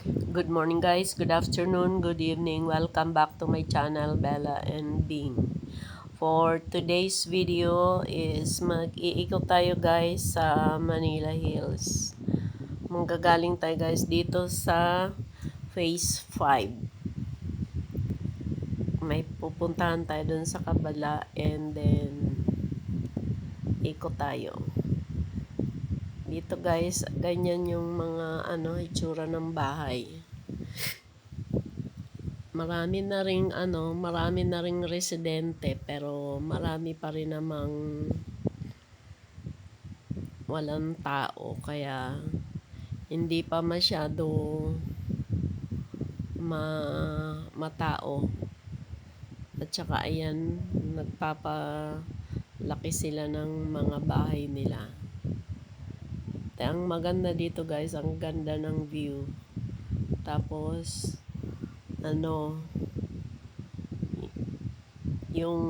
Good morning guys, good afternoon, good evening. Welcome back to my channel, Bella and Bing. For today's video is mag-iikot tayo guys sa Manila Hills. Manggagaling tayo guys dito sa Phase 5. May pupuntahan tayo dun sa kabala and then ikot tayo. Dito guys, ganyan yung mga itsura ng bahay. Marami na ring residente pero marami pa rin namang walang tao kaya hindi pa masyado matao. At saka ayan, nagpapalaki sila ng mga bahay nila. Ang maganda dito guys, ang ganda ng view. Tapos yung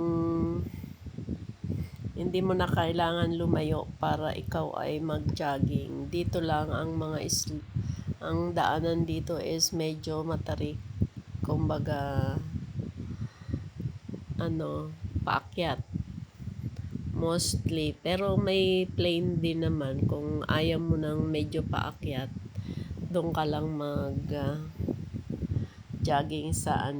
hindi mo na kailangan lumayo para ikaw ay mag-jogging. Dito lang ang daanan dito is medyo matarik. Kumbaga paakyat mostly, pero may plain din naman kung ayaw mo ng medyo paakyat. Doon ka lang jogging sa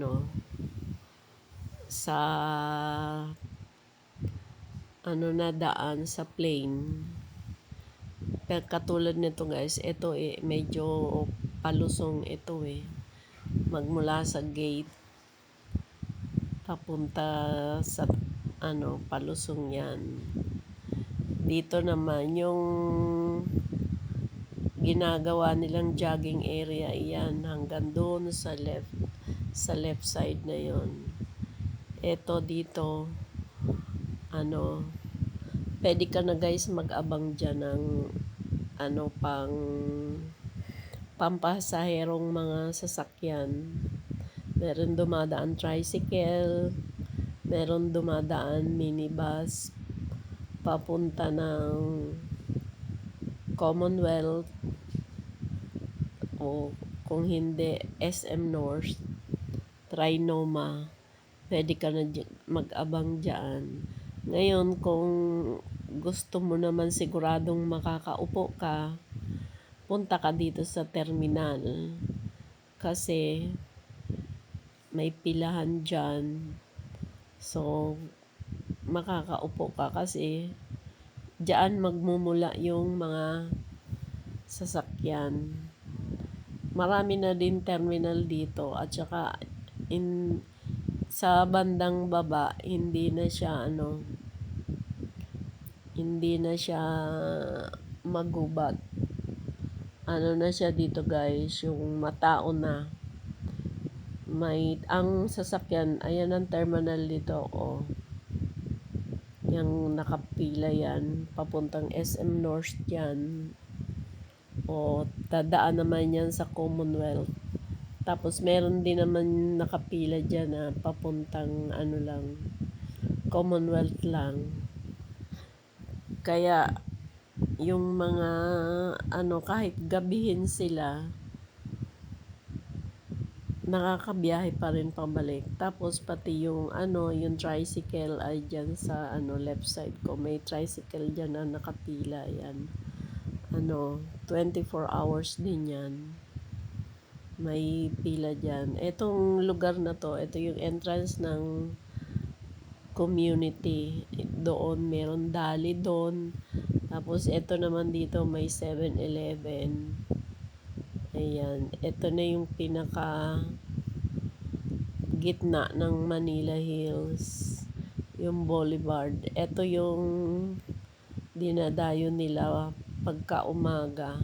na daan sa plain. Pero katulad nito guys, ito medyo palusong ito magmula sa gate papunta sa palusong yan. Dito naman yung ginagawa nilang jogging area iyan hanggang doon sa left side na yon. Ito dito pwede ka na guys mag-abang dyan ng pampasaherong mga sasakyan. Meron dumadaan tricycle, meron dumadaan minibus papunta ng Commonwealth o kung hindi SM North, Trinoma. Pwede ka na mag-abang dyan. Ngayon, kung gusto mo naman siguradong makakaupo ka, punta ka dito sa terminal. Kasi may pilahan dyan. So, makakaupo ka kasi dyan magmumula yung mga sasakyan. Marami na din terminal dito at saka sa bandang baba hindi na siya magubat. Na siya dito guys, yung matao na. Ang sasakyan, ayan ang terminal dito yung nakapila yan, papuntang SM North yan. Dadaan naman yan sa Commonwealth. Tapos meron din naman nakapila dyan na papuntang Commonwealth lang. Kaya yung mga kahit gabihin sila, nakakabiyahe pa rin pabalik. Tapos pati yung tricycle ay dyan sa left side ko. May tricycle dyan na nakapila yan. 24 hours din yan. May pila dyan. Etong lugar na to, ito yung entrance ng community. Doon, meron dali doon. Tapos, ito naman dito, may 7-Eleven. Ayan. Ito na yung pinaka gitna ng Manila Hills. Yung boulevard. Ito yung dinadayo nila pagka umaga.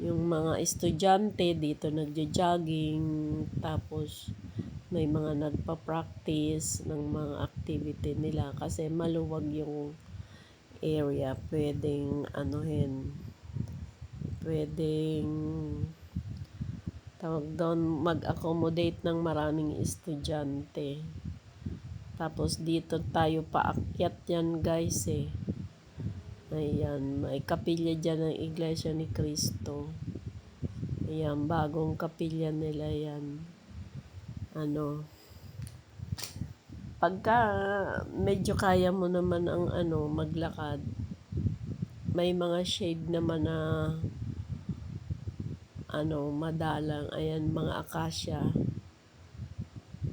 Yung mga estudyante dito nagja-jogging, tapos may mga nagpa-practice ng mga activity nila kasi maluwag yung area. Pwedeng tawag doon, mag-accommodate ng maraming estudyante. Tapos dito tayo paakyat yan guys Ayan, may kapilya dyan ng Iglesia ni Cristo. Ayan, bagong kapilya nila yan. Ano, pagka medyo kaya mo naman ang maglakad, may mga shade naman na madalang. Ayan, mga akasya.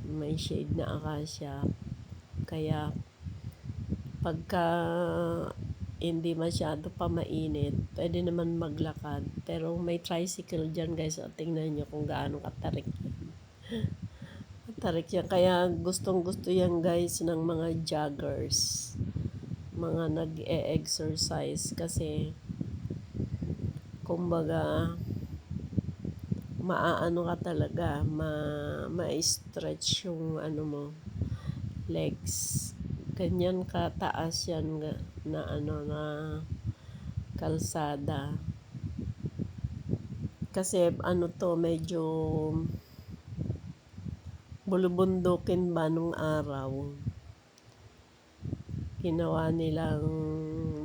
May shade na akasya. Kaya pagka hindi masyado pa mainit, pwede naman maglakad. Pero may tricycle dyan guys. O, tingnan nyo kung gaano katarik yan. Katarik yan. Kaya gustong gusto yan guys ng mga joggers. Mga nag-e-exercise. Kasi kumbaga maaano ka talaga. Ma-stretch yung mo, legs. Ganyan kataas yan na kalsada. Kasi to medyo bulubundukin ba nung araw. Ginawa nilang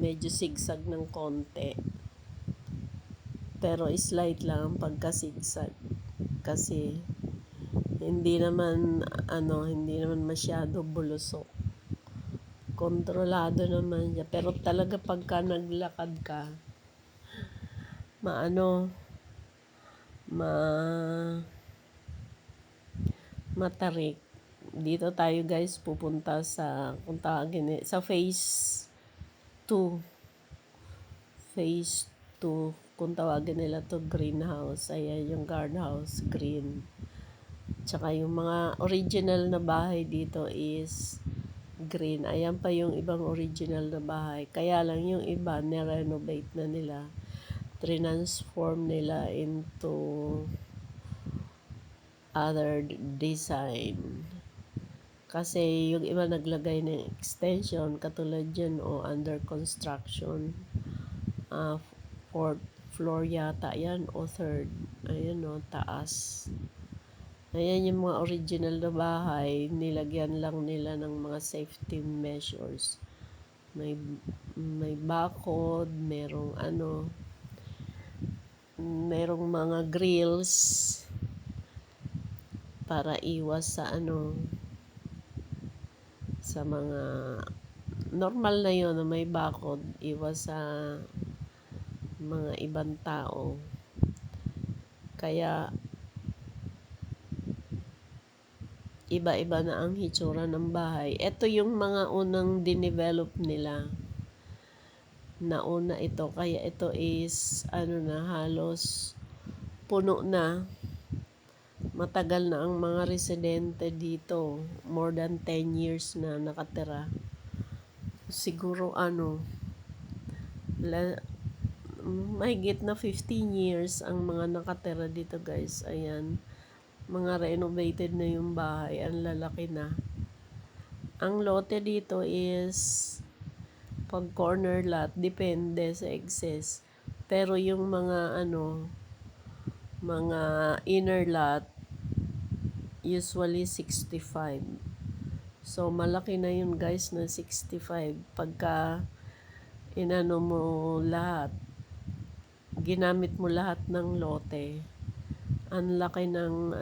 medyo sigsag ng konti. Pero slight lang ang pagkasigsag. Kasi hindi naman masyado bulusok. Kontrolado naman siya. Pero talaga pagka naglakad ka, matarik. Dito tayo guys pupunta sa sa phase 2. Phase 2 kung tawagin nila to greenhouse. Ayan yung guardhouse green. Tsaka yung mga original na bahay dito is green. Ayan pa yung ibang original na bahay. Kaya lang yung iba nirenovate na nila. Transform nila into other design. Kasi yung iba naglagay ng extension katulad dyan under construction. 4th floor yata yan o 3rd. Ayan taas. Ayan yung mga original na bahay, nilagyan lang nila ng mga safety measures. May bakod, merong mga grills para iwas sa sa mga normal na yun na may bakod, iwas sa mga ibang tao. Kaya iba-iba na ang hitsura ng bahay. Ito yung mga unang dinevelop nila. Nauna ito. Kaya ito is na halos puno na. Matagal na ang mga residente dito. More than 10 years na nakatira. Siguro mahigit na 15 years ang mga nakatira dito guys. Ayan. Mga renovated na yung bahay. Ang lalaki na. Ang lote dito is pag corner lot, depende sa excess. Pero yung mga mga inner lot, usually 65. So malaki na yun guys na 65. Pagka mo lahat, ginamit mo lahat ng lote, ang laki ng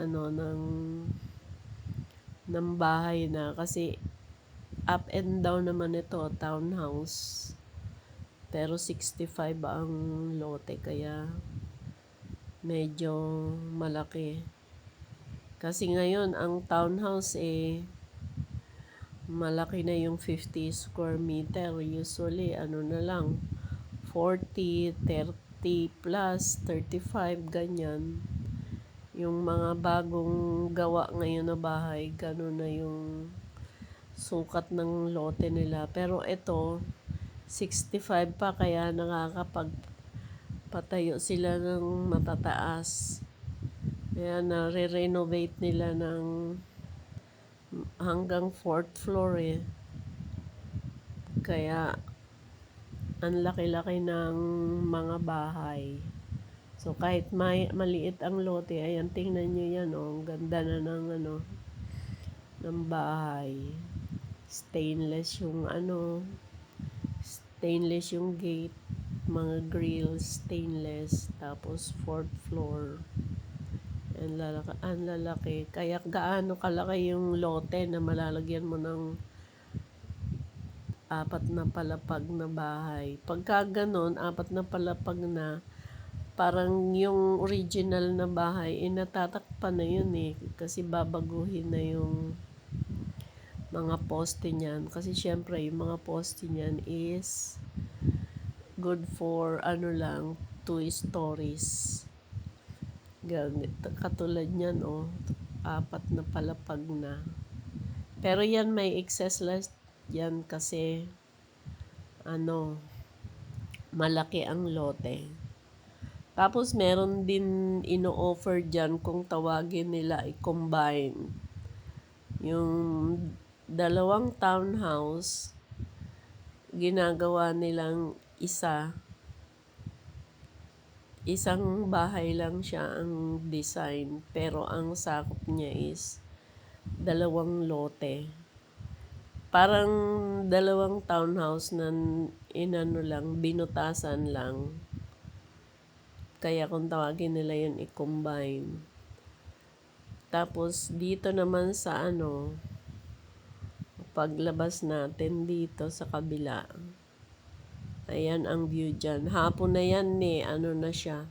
ng bahay na. Kasi up and down naman ito, townhouse. Pero 65 ang lote, kaya medyo malaki. Kasi ngayon, ang townhouse malaki na yung 50 square meter. Usually, na lang, 40, 30 plus, 35, ganyan. Yung mga bagong gawa ngayon na bahay, gano'n na yung sukat ng lote nila. Pero ito, 65 pa, kaya nakakapagpatayo sila ng matataas. Kaya na-renovate nila ng hanggang 4th floor Kaya ang laki-laki ng mga bahay. So kahit maliit ang lote, ayan, tingnan nyo yan ang ganda na ng ng bahay. Stainless yung stainless yung gate. mga grills, stainless, tapos 4th floor. Ang lalaki. Kaya gaano kalaki yung lote na malalagyan mo ng 4 na palapag na bahay. Pagka ganon, 4 na palapag na, parang yung original na bahay, natatakpan na yun eh. Kasi babaguhin na yung mga poste niyan. Kasi syempre, yung mga poste niyan is good for lang, 2 stories. Katulad niyan, 4 na palapag na. Pero yan may excess last yan kasi malaki ang lote. Tapos meron din ino-offer dyan kung tawagin nila i-combine. Yung 2 townhouse, ginagawa nilang isang bahay lang siya ang design, pero ang sakop niya is 2 lote. Parang 2 townhouse na binutasan lang. Kaya kung tawagin nila yun i-combine. Tapos dito naman sa paglabas natin dito sa kabila. Ayan ang view dyan. Hapon na yan na siya.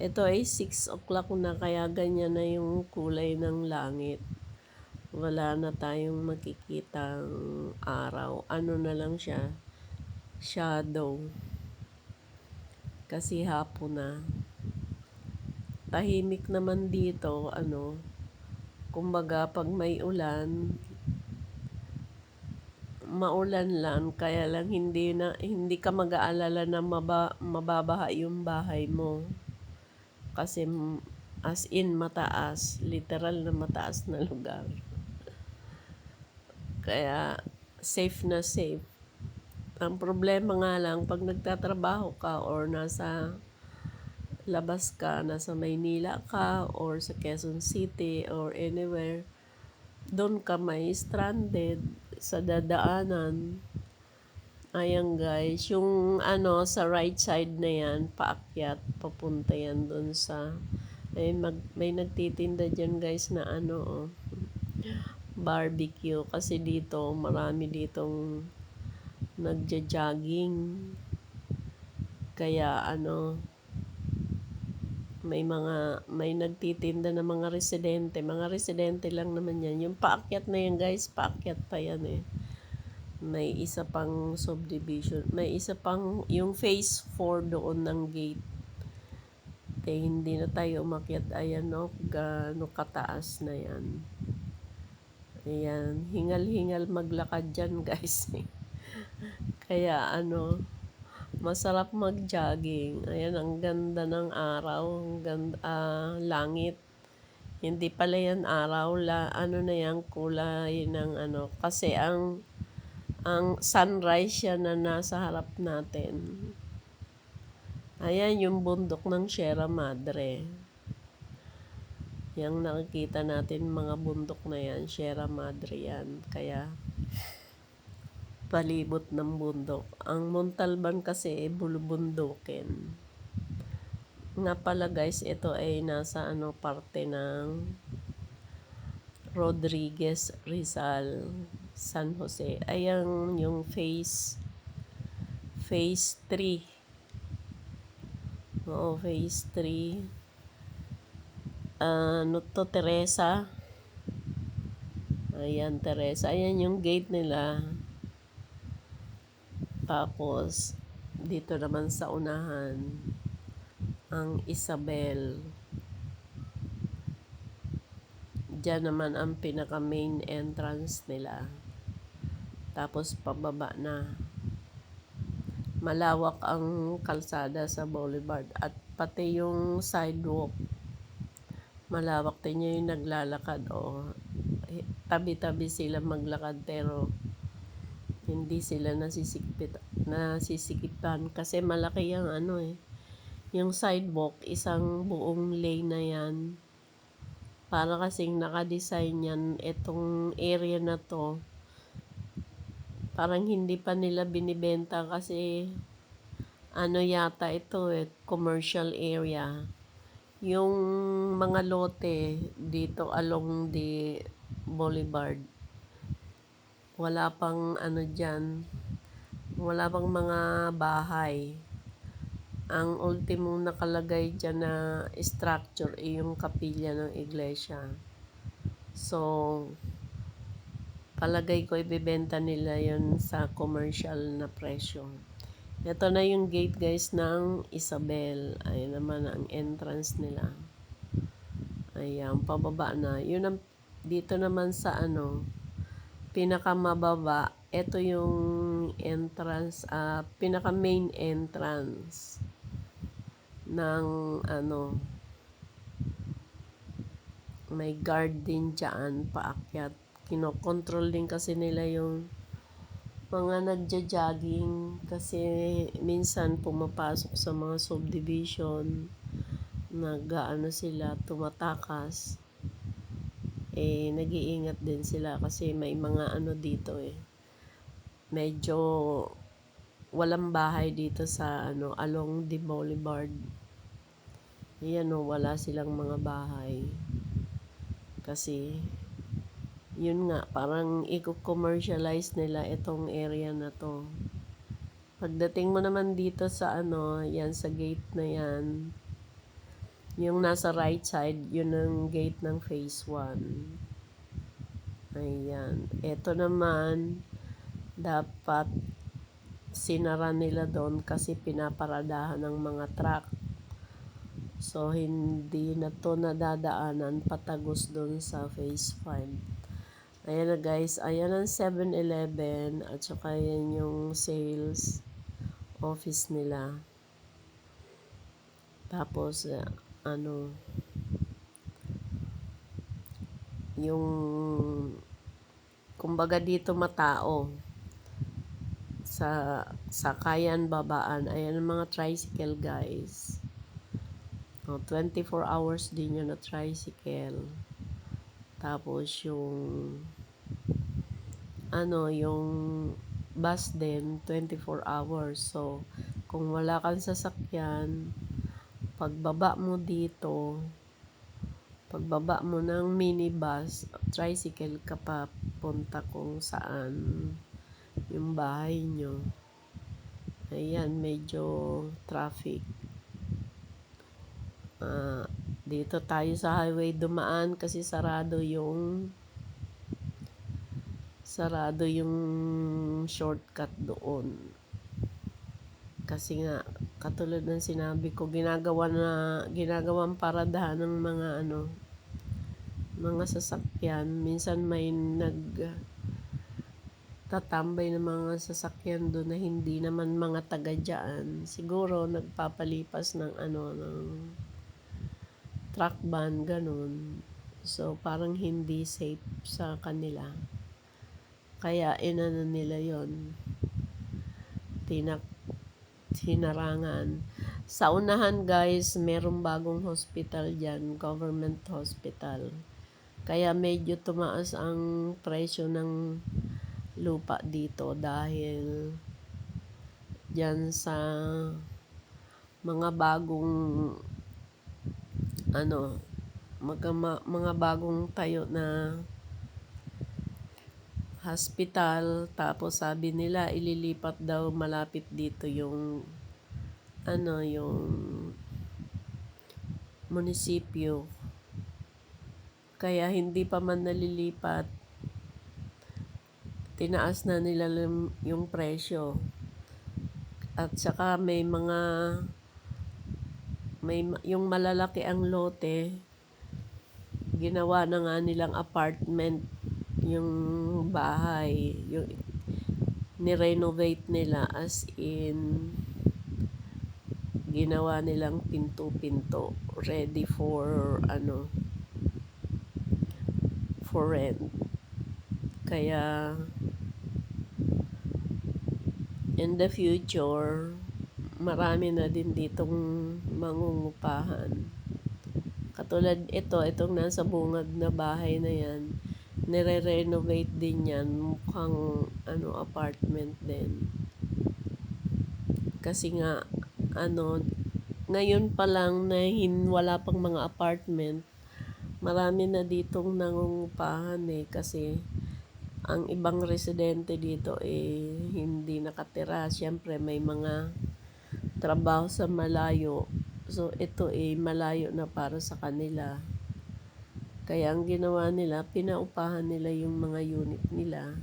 Ito ay 6 o'clock na, kaya ganyan na yung kulay ng langit. Wala na tayong makikitang araw. Na lang siya, shadow. Kasi hapon na. Tahimik naman dito, kumbaga pag may ulan, maulan lang, kaya lang hindi ka mag-aalala na mababaha yung bahay mo. Kasi as in mataas, literal na mataas na lugar. Kaya safe na safe. Ang problema nga lang, pag nagtatrabaho ka or nasa labas ka, nasa Maynila ka or sa Quezon City or anywhere, doon ka may stranded sa dadaanan. Ayan guys, yung sa right side na yan, paakyat, papunta yan doon sa, may nagtitinda dyan guys na barbecue. Kasi dito, marami ditong nagja-jogging. Kaya may nagtitinda na mga residente lang naman yan. Yung paakyat na yan guys, paakyat pa yan eh. May isa pang subdivision, may isa pang yung phase 4 doon ng gate. Hindi na tayo umakyat. Ayan gaano kataas na yan. Ayan, hingal-hingal maglakad dyan guys. Kaya masarap mag-jogging. Ayan, ang ganda ng araw, ang ganda, langit. Hindi pala yan araw, na yan, kulay ng kasi ang sunrise yan na nasa harap natin. Ayan yung bundok ng Sierra Madre. Yang nakikita natin mga bundok na yan, Sierra Madre yan. Kaya palibot ng bundok. Ang Montalban kasi bulubundukin. Nga pala guys, ito ay nasa parte ng Rodriguez Rizal, San Jose. Ayan yung phase 3. Phase 3. Teresa. Ayan, Teresa. Ayan yung gate nila. Tapos, dito naman sa unahan, ang Isabel. Diyan naman ang pinaka main entrance nila. Tapos pababa na. Malawak ang kalsada sa boulevard at pati yung sidewalk. Malawak din yung naglalakad. Tabi-tabi sila maglakad pero hindi sila nasisikipan kasi malaki yung yung sidewalk, isang buong lane na yan. Para kasing nakadesign yan, itong area na to, parang hindi pa nila binibenta kasi ano yata ito commercial area. Yung mga lote dito along the boulevard, wala pang ano dyan, wala pang mga bahay. Ang ultimong nakalagay dyan na structure ay yung kapilya ng iglesia. So, palagay ko ibebenta nila yun sa commercial na presyo. Ito na yung gate guys ng Isabel. Ayan naman ang entrance nila. Ayan, pababa na. Yun ang, dito naman sa pinakamababa. Ito yung entrance, pinaka main entrance ng may guard din dyan paakyat. Kinokontrol din kasi nila yung mga nagja-jogging kasi minsan pumapasok sa mga subdivision, sila, tumatakas. Nag-iingat din sila kasi may mga dito medyo walang bahay dito sa along the boulevard. Yan wala silang mga bahay. Kasi yun nga, parang i-commercialize nila itong area na to. Pagdating mo naman dito sa yan sa gate na yan, yung nasa right side, yun ang gate ng phase 1. Ayan. Ito naman, dapat sinara nila doon kasi pinaparadahan ng mga truck. So, hindi na to nadadaanan patagos doon sa phase 5. Ayan na guys, ayan ang 7-Eleven at saka yan yung sales office nila. Tapos, yung, kumbaga dito matao. Sa sakayan babaan, ayan ang mga tricycle guys. 24 hours din yun na tricycle. Tapos yung yung bus din 24 hours. So kung wala kang sasakyan, pagbaba mo ng minibus, tricycle ka pa punta kung saan yung bahay nyo. Ayan, medyo traffic. Dito tayo sa highway dumaan kasi sarado yung shortcut doon. Kasi nga katulad ng sinabi ko, ginagawang paradahan ng mga sasakyan. Minsan may tatambay ng mga sasakyan doon na hindi naman mga taga dyan. Siguro nagpapalipas ng ng truck ban, ganun. So, parang hindi safe sa kanila. Kaya, nila yon, hinarangan. Sa unahan, guys, merong bagong hospital dyan, government hospital. Kaya, medyo tumaas ang presyo ng lupa dito dahil dyan sa mga bagong mga bagong tayo na hospital. Tapos sabi nila ililipat daw malapit dito yung yung munisipyo. Kaya hindi pa man nalilipat, tinaas na nila yung presyo. At saka yung malalaki ang lote, ginawa na nga nilang apartment yung bahay, yung ni-renovate nila, as in ginawa nilang pinto-pinto ready for for rent. Kaya in the future, marami na din ditong mangungupahan. Katulad itong nasa bungad na bahay na yan, nire-renovate din yan, mukhang apartment din. Kasi nga ano, ngayon pa lang na wala pang mga apartment, marami na ditong nangungupahan kasi ang ibang residente dito hindi nakatira. Siyempre may mga trabaho sa malayo. So ito malayo na para sa kanila. Kaya ang ginawa nila, pinaupahan nila yung mga unit nila.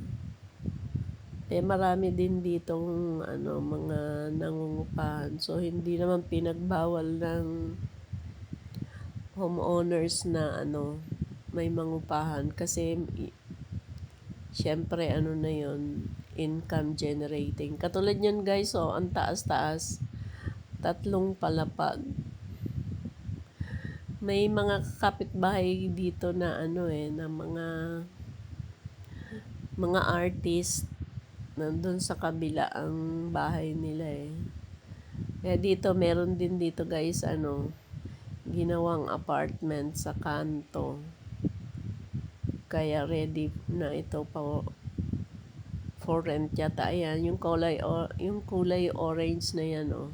Marami din ditong mga nangungupahan. So hindi naman pinagbawal ng homeowners na may mangupahan kasi syempre na yon, income generating. Katulad yan guys, ang taas-taas, 3 palapag. May mga kapitbahay dito na na mga artist, nandun sa kabila ang bahay nila Kaya dito meron din dito guys ginawang apartment sa kanto. Kaya ready na ito pa for rent yata. Ayan, yung kulay orange na yan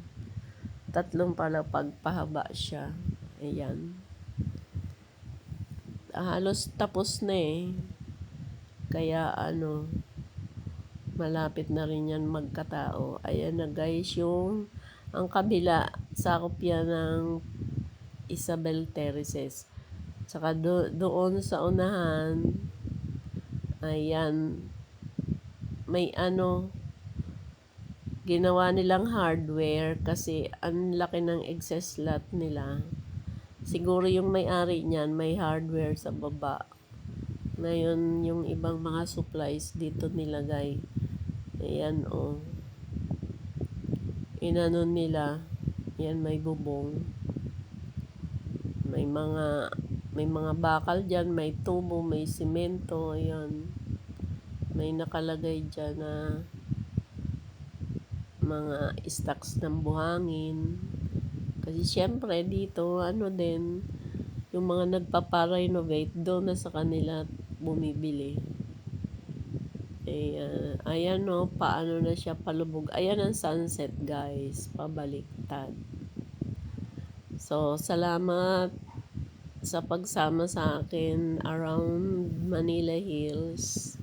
3 palapag pahaba siya. Ayan. Halos tapos na Kaya malapit na rin yan magkatao. Ayan na guys, ang kabila, sakop yan ng Isabel Terraces. Saka doon sa unahan, ayan, may ginawa nilang hardware kasi ang laki ng excess lot nila. Siguro yung may-ari niyan may hardware sa baba. Ngayon, yung ibang mga supplies dito nilagay. Ayan inano nila. Yan, may bubong. May mga bakal dyan, may tubo, may simento. Ayan. May nakalagay dyan na mga stocks ng buhangin. Kasi syempre dito, din, yung mga nagpapa-renovate, doon na sa kanila bumibili. Ayan paano na siya palubog. Ayan ang sunset guys, pabaliktad. So, salamat sa pagsama sa akin around Manila Hills.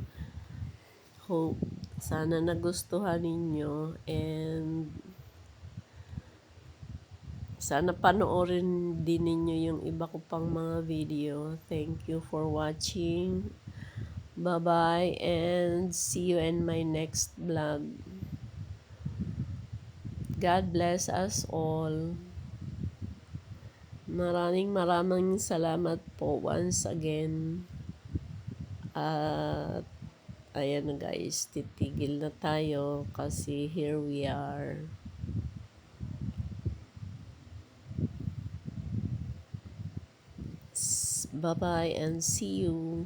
Hope sana nagustuhan ninyo and sana panoorin din ninyo yung iba ko pang mga video. Thank you for watching. Bye-bye and see you in my next vlog. God bless us all. Maraming salamat po once again. At ayan na guys, titigil na tayo kasi here we are. Bye-bye and see you.